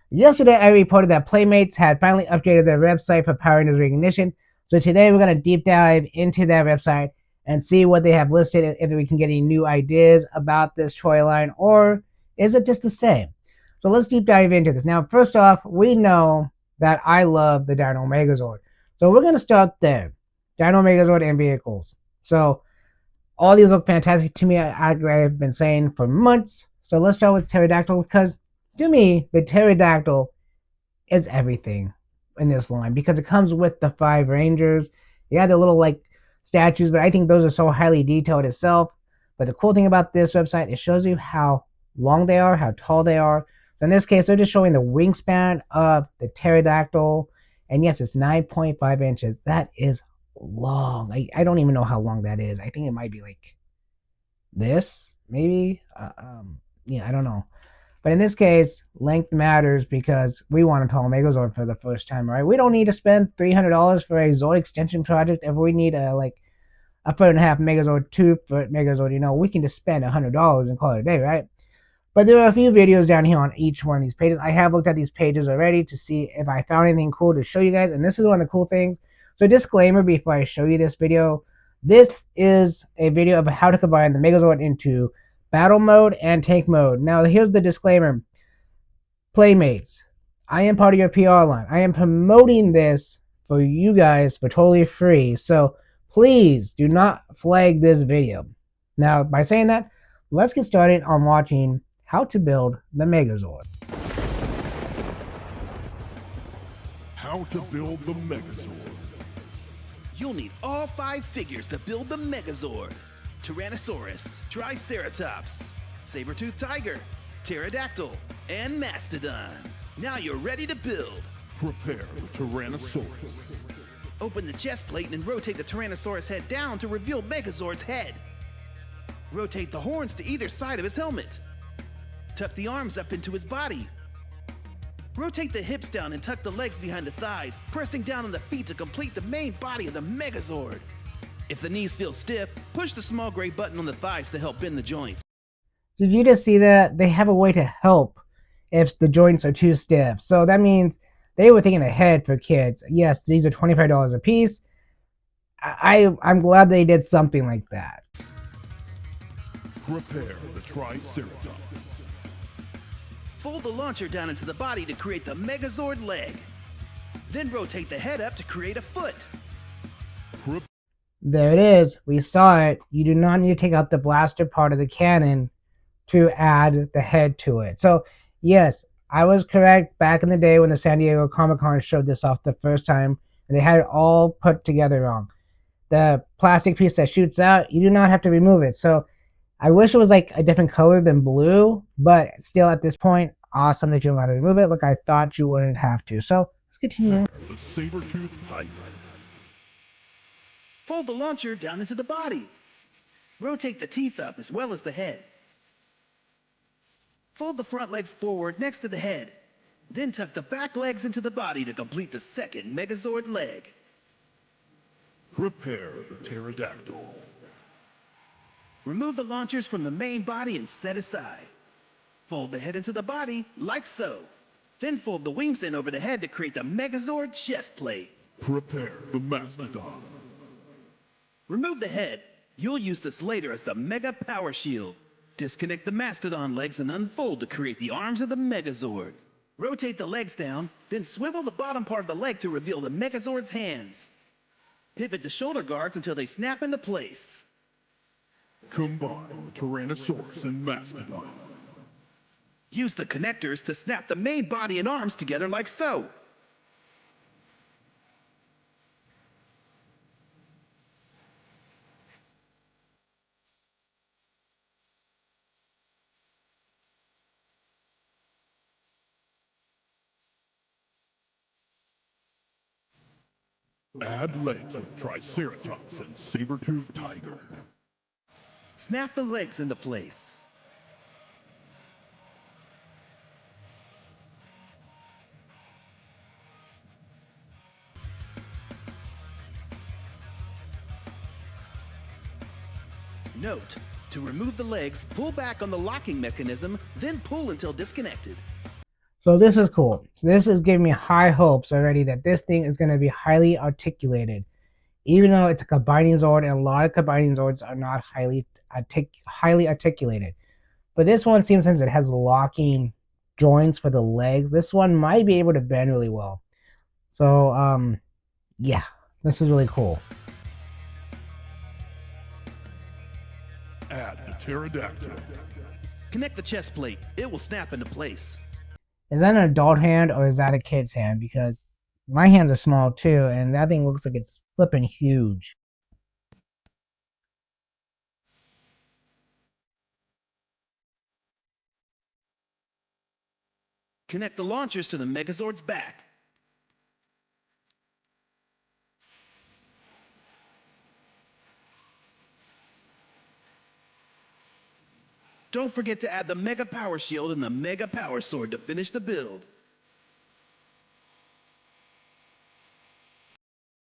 Yesterday, I reported that Playmates had finally updated their website for Power Rangers Recognition. So today, we're going to deep dive into that website and see what they have listed, if we can get any new ideas about this toy line, or is it just the same? So let's deep dive into this. Now, first off, we know that I love the Dino Megazord. So we're going to start there. Dino Megazord and vehicles. So all these look fantastic to me. I've been saying for months. So let's start with Pterodactyl, because to me, the Pterodactyl is everything in this line, because it comes with the 5 Rangers. Yeah, the little like statues, but I think those are so highly detailed itself. But the cool thing about this website, it shows you how long they are, how tall they are. So in this case, they're just showing the wingspan of the Pterodactyl. And yes, it's 9.5 inches. That is long. I don't even know how long that is. I think it might be like this, maybe. Yeah, I don't know. But in this case, length matters because we want a tall Megazord for the first time, right? We don't need to spend $300 for a Zord extension project if we need a 1.5 foot Megazord, 2 foot Megazord. We can just spend $100 and call it a day, right? But there are a few videos down here on each one of these pages. I have looked at these pages already to see if I found anything cool to show you guys, and this is one of the cool things. So disclaimer before I show you this video, this is a video of how to combine the Megazord into battle mode and tank mode. Now here's the disclaimer. Playmates, I am part of your PR line. I am promoting this for you guys for totally free. So please do not flag this video. Now, by saying that, let's get started on watching how to build the Megazord. How to build the Megazord. You'll need all 5 figures to build the Megazord. Tyrannosaurus, Triceratops, Saber-toothed Tiger, Pterodactyl, and Mastodon. Now you're ready to build. Prepare the Tyrannosaurus. Open the chest plate and rotate the Tyrannosaurus head down to reveal Megazord's head. Rotate the horns to either side of his helmet. Tuck the arms up into his body. Rotate the hips down and tuck the legs behind the thighs, pressing down on the feet to complete the main body of the Megazord. If the knees feel stiff, push the small gray button on the thighs to help bend the joints. Did you just see that? They have a way to help if the joints are too stiff. So that means they were thinking ahead for kids. Yes, these are $25 a piece. I'm glad they did something like that. Prepare the Triceratops. Fold the launcher down into the body to create the Megazord leg. Then rotate the head up to create a foot. There it is. We saw it. You do not need to take out the blaster part of the cannon to add the head to it. So, yes, I was correct back in the day when the San Diego Comic-Con showed this off the first time, and they had it all put together wrong. The plastic piece that shoots out, you do not have to remove it. So, I wish it was like a different color than blue, but still at this point, awesome that you don't have to remove it. Look, I thought you wouldn't have to. So, let's continue. The Saber-toothed Tiger. Fold the launcher down into the body. Rotate the teeth up as well as the head. Fold the front legs forward next to the head. Then tuck the back legs into the body to complete the second Megazord leg. Prepare the Pterodactyl. Remove the launchers from the main body and set aside. Fold the head into the body like so. Then fold the wings in over the head to create the Megazord chest plate. Prepare the Mastodon. Remove the head. You'll use this later as the Mega Power Shield. Disconnect the Mastodon legs and unfold to create the arms of the Megazord. Rotate the legs down, then swivel the bottom part of the leg to reveal the Megazord's hands. Pivot the shoulder guards until they snap into place. Combine Tyrannosaurus and Mastodon. Use the connectors to snap the main body and arms together like so. Add legs with Triceratops and Saber-toothed Tiger. Snap the legs into place. Note, to remove the legs, pull back on the locking mechanism, then pull until disconnected. So this is cool. So this is giving me high hopes already that this thing is going to be highly articulated. Even though it's a combining Zord, and a lot of combining Zords are not highly articulated. But this one seems, since it has locking joints for the legs, this one might be able to bend really well. So yeah, this is really cool. Add the pterodactyl. Connect the chest plate. It will snap into place. Is that an adult hand or is that a kid's hand? Because my hands are small too, and that thing looks like it's flipping huge. Connect the launchers to the Megazord's back. Don't forget to add the Mega Power Shield and the Mega Power Sword to finish the build.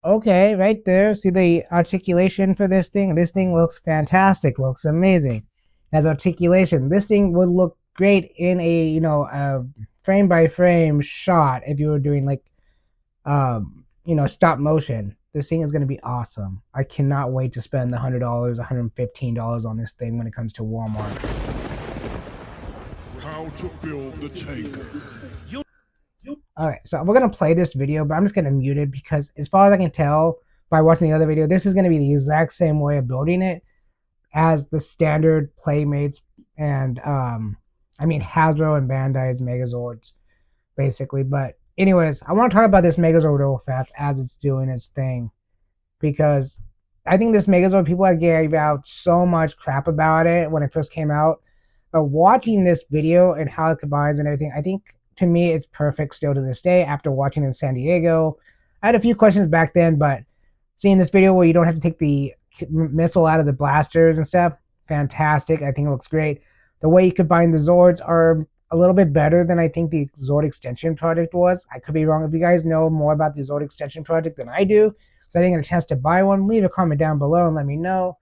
Okay, right there. See the articulation for this thing? This thing looks fantastic. Looks amazing. Has articulation. This thing would look great in a, a frame by frame shot if you were doing like stop motion. This thing is going to be awesome. I cannot wait to spend the $100, $115 on this thing when it comes to Walmart. How to build the tanker. Alright, so we're going to play this video, but I'm just going to mute it because as far as I can tell by watching the other video, this is going to be the exact same way of building it as the standard Playmates and, Hasbro and Bandai's Megazords, basically. But anyways, I want to talk about this Megazord real fast as it's doing its thing, because I think this Megazord, people gave out so much crap about it when it first came out. But watching this video and how it combines and everything, I think, to me, it's perfect still to this day after watching it in San Diego. I had a few questions back then, but seeing this video where you don't have to take the missile out of the blasters and stuff, fantastic. I think it looks great. The way you combine the Zords are a little bit better than I think the Zord Extension Project was. I could be wrong. If you guys know more about the Zord Extension Project than I do, because I didn't get a chance to buy one, leave a comment down below and let me know.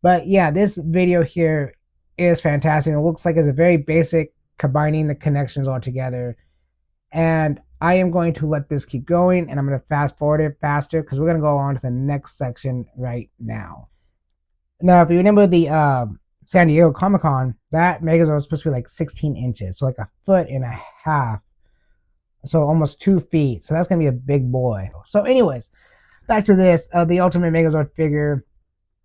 But yeah, this video here is fantastic. It looks like it's a very basic combining the connections all together, and I am going to let this keep going, and I'm going to fast forward it faster because we're going to go on to the next section right now. Now, if you remember the San Diego Comic-Con, that Megazord was supposed to be like 16 inches, so like 1.5 feet, so almost 2 feet. So that's going to be a big boy. So anyways, back to this, the Ultimate Megazord figure.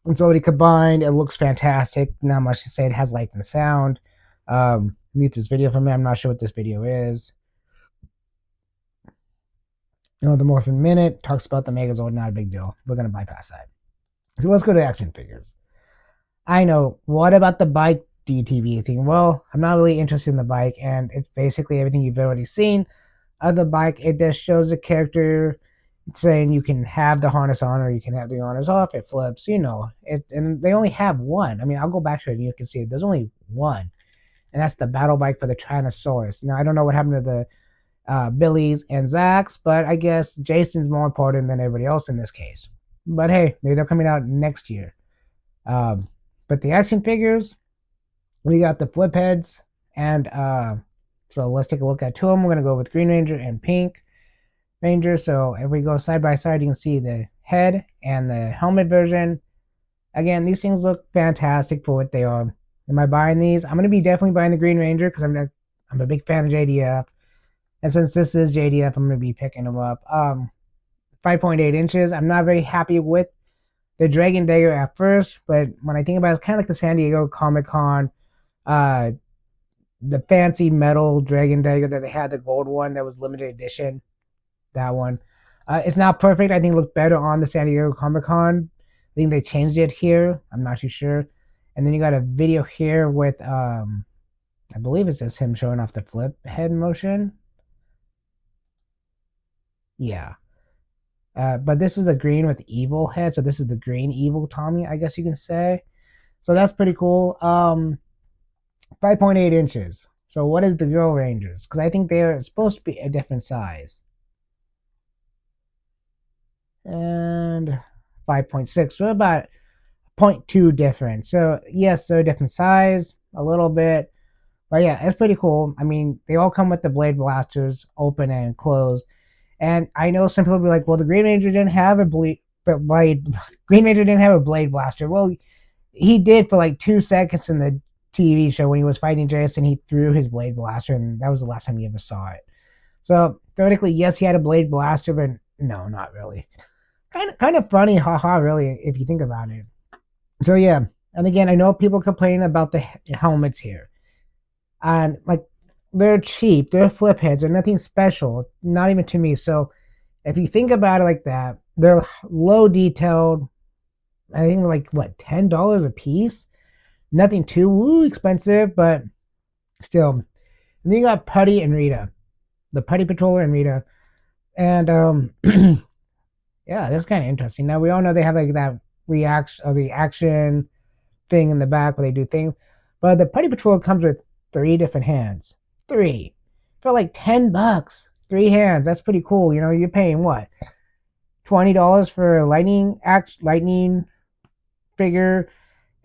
It's already combined. It looks fantastic. Not much to say. It has light and sound. Mute this video for me. I'm not sure what this video is. The Morphin Minute talks about the Megazord. Not a big deal. We're going to bypass that. So let's go to action figures. I know. What about the bike D.T.V thing? Well, I'm not really interested in the bike, and it's basically everything you've already seen of the bike. It just shows a character saying you can have the harness on or you can have the harness off. It flips, and they only have one. I mean, I'll go back to it and you can see there's only one, and that's the battle bike for the Tyrannosaurus. Now, I don't know what happened to the Billies and Zacks, but I guess Jason's more important than everybody else in this case. But hey, maybe they're coming out next year. But the action figures, we got the flip heads, and so let's take a look at two of them. We're going to go with Green Ranger and Pink Ranger. So if we go side by side, you can see the head and the helmet version. Again, these things look fantastic for what they are. Am I buying these? I'm going to be definitely buying the Green Ranger because I'm a big fan of JDF. And since this is JDF, I'm going to be picking them up. 5.8 inches. I'm not very happy with the Dragon Dagger at first, but when I think about it, it's kind of like the San Diego Comic-Con, the fancy metal Dragon Dagger that they had, the gold one that was limited edition. That one. It's not perfect. I think it looked better on the San Diego Comic-Con. I think they changed it here. I'm not too sure. And then you got a video here with, I believe it's just him showing off the flip head motion. Yeah. But this is a green with evil head. So this is the green evil Tommy, I guess you can say. So that's pretty cool. 5.8 inches. So what is the Girl Rangers? Because I think they're supposed to be a different size. And 5.6. So about 0.2 different. So yes, they're a different size. A little bit. But yeah, it's pretty cool. I mean, they all come with the blade blasters, open and closed. And I know some people will be like, well, the Green Ranger didn't have a blade. Green Ranger didn't have a blade blaster. Well, he did for like 2 seconds in the TV show when he was fighting Jason. He threw his blade blaster, and that was the last time you ever saw it. So theoretically, yes, he had a blade blaster, but no, not really. Kind of funny, haha, really, if you think about it. So yeah, and again, I know people complain about the helmets here, and like they're cheap, they're flip heads, they're nothing special, not even to me. So if you think about it like that, they're low detailed. I think like what, $10 a piece. Nothing too expensive, but still. And then you got Putty and Rita, the Putty Patroller and Rita, and yeah, that's kind of interesting. Now we all know they have like that reaction or the action thing in the back where they do things, but the Putty Patroller comes with 3 different hands. Three for like $10. 3 hands. That's pretty cool. You know, you're paying what, $20 for a lightning figure,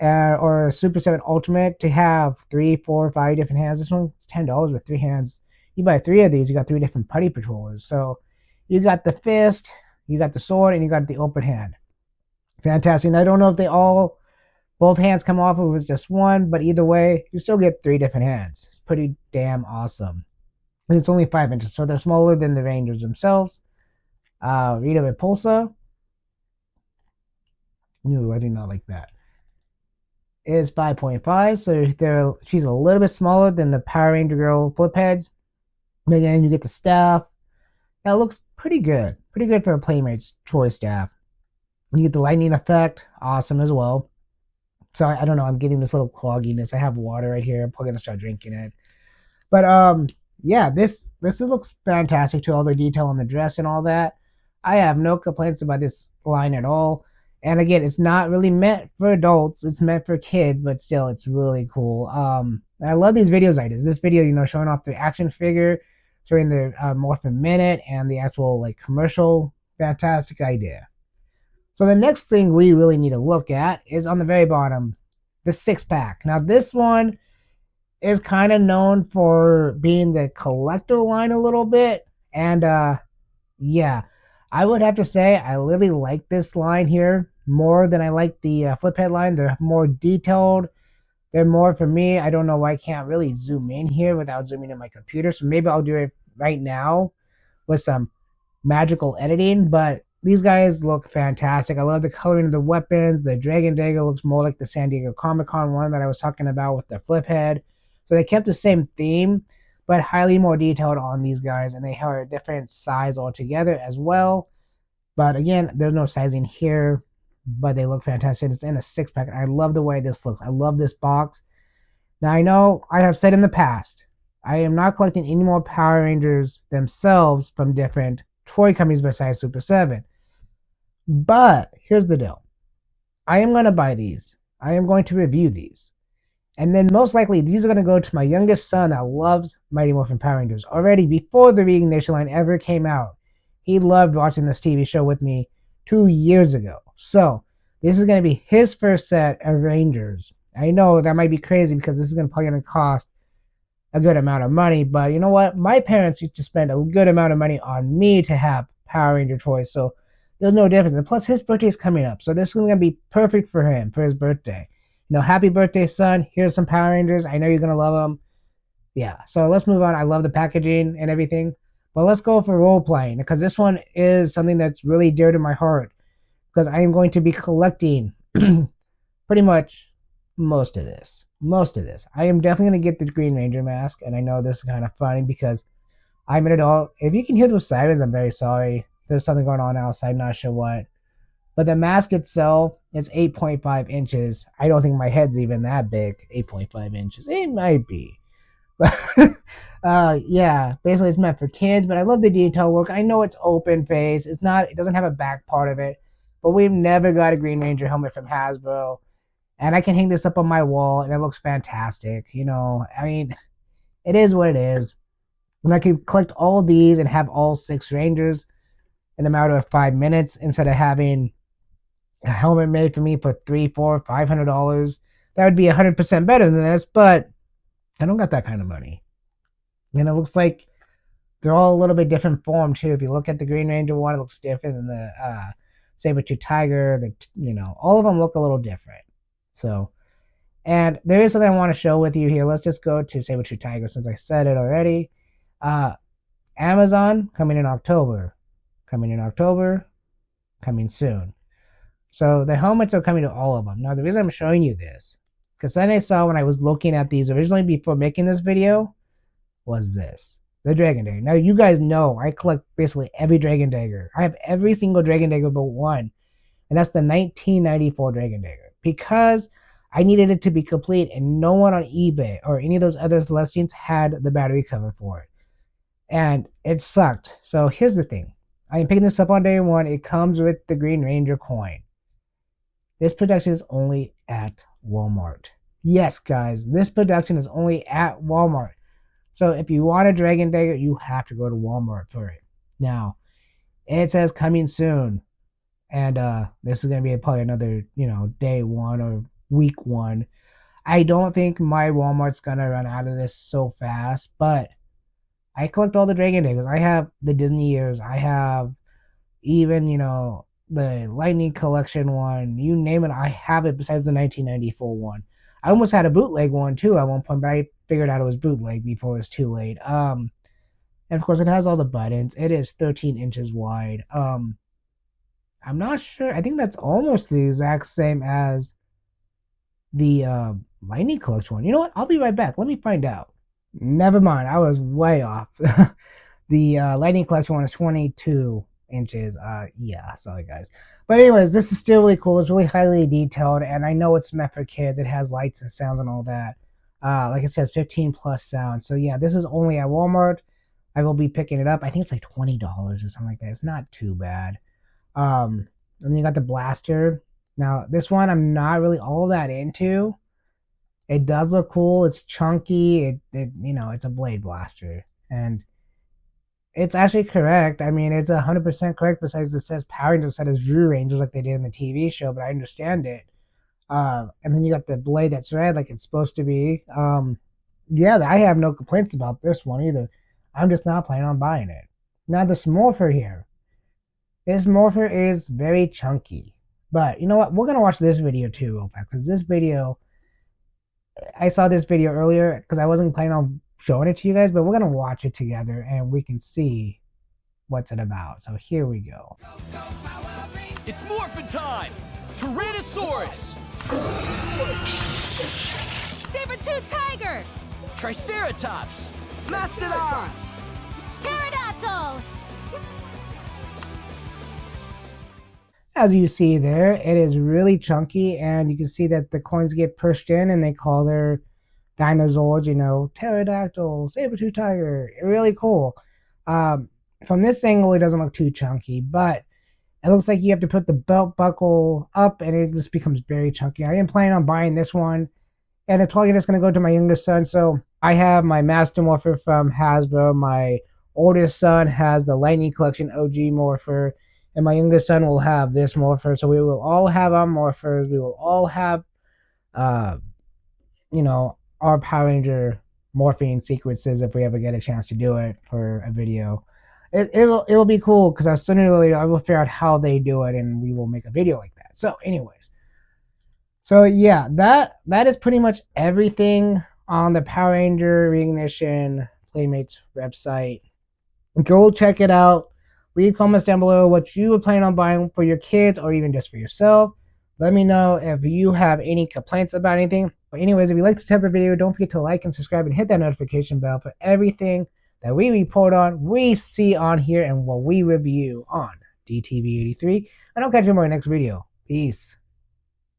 or a Super 7 Ultimate to have 3, 4, 5 different hands. This one's $10 with 3 hands. You buy 3 of these, you got 3 different Putty Patrollers. So you got the fist, you got the sword, and you got the open hand. Fantastic. And I don't know if both hands come off, or it was just one, but either way, you still get 3 different hands. It's pretty damn awesome. And it's only 5 inches, so they're smaller than the Rangers themselves. Rita Repulsa. No, I do not like that. Is 5.5, so she's a little bit smaller than the Power Ranger Girl flip heads. But again, you get the staff. That looks pretty good. Pretty good for a Playmate's Choice staff. You get the lightning effect. Awesome as well. Sorry, I don't know. I'm getting this little clogginess. I have water right here. I'm probably going to start drinking it. But yeah, this looks fantastic to all the detail on the dress and all that. I have no complaints about this line at all. And again, it's not really meant for adults. It's meant for kids, but still, it's really cool. And I love these videos I did. This video, showing off the action figure, showing the Morphin Minute, and the actual like commercial. Fantastic idea. So the next thing we really need to look at is on the very bottom, the 6-pack. Now this one is kind of known for being the collector line a little bit. And yeah, I would have to say I really like this line here more than I like the flip head line. They're more detailed. They're more for me. I don't know why I can't really zoom in here without zooming in my computer. So maybe I'll do it right now with some magical editing. But these guys look fantastic. I love the coloring of the weapons. The Dragon Dagger looks more like the San Diego Comic-Con one that I was talking about with the flip head. So they kept the same theme, but highly more detailed on these guys, and they have a different size altogether as well. But again, there's no sizing here, but they look fantastic. It's in a 6-pack, and I love the way this looks. I love this box. Now, I know I have said in the past, I am not collecting any more Power Rangers themselves from different toy companies besides Super 7. But here's the deal. I am going to buy these. I am going to review these. And then most likely, these are going to go to my youngest son that loves Mighty Morphin Power Rangers. Already before the Reignition line ever came out, he loved watching this TV show with me 2 years ago. So this is going to be his first set of Rangers. I know that might be crazy because this is probably going to cost a good amount of money. But you know what? My parents used to spend a good amount of money on me to have Power Ranger toys. So there's no difference. And plus, his birthday is coming up. So this is going to be perfect for him for his birthday. Happy birthday, son. Here's some Power Rangers. I know you're going to love them. Yeah, so let's move on. I love the packaging and everything. But let's go for role playing, because this one is something that's really dear to my heart. Because I am going to be collecting pretty much most of this. I am definitely going to get the Green Ranger mask. And I know this is kind of funny because I'm an adult. If you can hear those sirens, I'm very sorry. There's something going on outside, not sure what. But the mask itself is 8.5 inches. I don't think my head's even that big. 8.5 inches. It might be. But yeah, basically it's meant for kids, but I love the detail work. I know it's open face. It doesn't have a back part of it. But we've never got a Green Ranger helmet from Hasbro. And I can hang this up on my wall and it looks fantastic. I mean, it is what it is. And I can collect all these and have all 6 Rangers in a matter of 5 minutes instead of having a helmet made for me for $300, $400, $500. That would be 100% better than this, but I don't got that kind of money. And it looks like they're all a little bit different form too. If you look at the Green Ranger one, it looks different than the Saber-tooth Tiger. All of them look a little different. So, and there is something I want to show with you here. Let's just go to Saber-tooth Tiger since I said it already. Amazon coming in October. Coming in October. Coming soon. So the helmets are coming to all of them. Now the reason I'm showing you this, because then I saw when I was looking at these originally before making this video, was this. The Dragon Dagger. Now you guys know I collect basically every Dragon Dagger. I have every single Dragon Dagger but one. And that's the 1994 Dragon Dagger. Because I needed it to be complete and no one on eBay or any of those other listings had the battery cover for it. And it sucked. So here's the thing. I am picking this up on day one. It comes with the Green Ranger coin. This production is only at Walmart. Yes, guys, this production is only at Walmart. So if you want a Dragon Dagger, you have to go to Walmart for it. Now, it says coming soon. And this is going to be probably another, day one or week one. I don't think my Walmart's going to run out of this so fast, but I collect all the Dragon Daggers. I have the Disney years. I have even, the Lightning Collection one. You name it, I have it besides the 1994 one. I almost had a bootleg one too at one point, but I figured out it was bootleg before it was too late. And of course, it has all the buttons. It is 13 inches wide. I'm not sure. I think that's almost the exact same as the Lightning Collection one. You know what? I'll be right back. Let me find out. Never mind. I was way off. The Lightning Collection one is 22 inches. Yeah, sorry guys. But anyways, this is still really cool. It's really highly detailed, and I know it's meant for kids. It has lights and sounds and all that. Like it says 15 plus sounds. So yeah, this is only at Walmart. I will be picking it up. I think it's like $20 or something like that. It's not too bad. And then you got the blaster. Now this one I'm not really all that into. It does look cool. It's chunky. It's a blade blaster, and it's actually correct. I mean, it's 100% correct. Besides, it says Power Rangers instead of Zhu Rangers like they did in the TV show, but I understand it. And then you got the blade that's red, like it's supposed to be. Yeah, I have no complaints about this one either. I'm just not planning on buying it. Now, this morpher here. This morpher is very chunky. But you know what? We're going to watch this video too, real fast. Because this video, I saw this video earlier because I wasn't planning on showing it to you guys, but we're going to watch it together and we can see what's it about. So here we go. It's morphin' time! Tyrannosaurus! Saber-tooth Tiger! Triceratops! Mastodon! Pterodactyl! As you see there, it is really chunky, and you can see that the coins get pushed in and they call their dinosaurs, pterodactyl, saber-tooth tiger. Really cool. From this angle, it doesn't look too chunky, but it looks like you have to put the belt buckle up and it just becomes very chunky. I am planning on buying this one, and it's probably just going to go to my youngest son. So I have my Master Morpher from Hasbro. My oldest son has the Lightning Collection OG Morpher, and my youngest son will have this Morpher. So we will all have our Morphers. We will all have, our Power Ranger morphing sequences if we ever get a chance to do it for a video. It'll be cool because sooner or later I will figure out how they do it and we will make a video like that. So anyways, so yeah, that is pretty much everything on the Power Ranger Reignition Playmates website. Go check it out. Leave comments down below what you would plan on buying for your kids or even just for yourself. Let me know if you have any complaints about anything. But anyways, if you like this type of video, don't forget to like and subscribe and hit that notification bell for everything that we report on, we see on here, and what we review on D.T.V 83. And I'll catch you in my next video. Peace.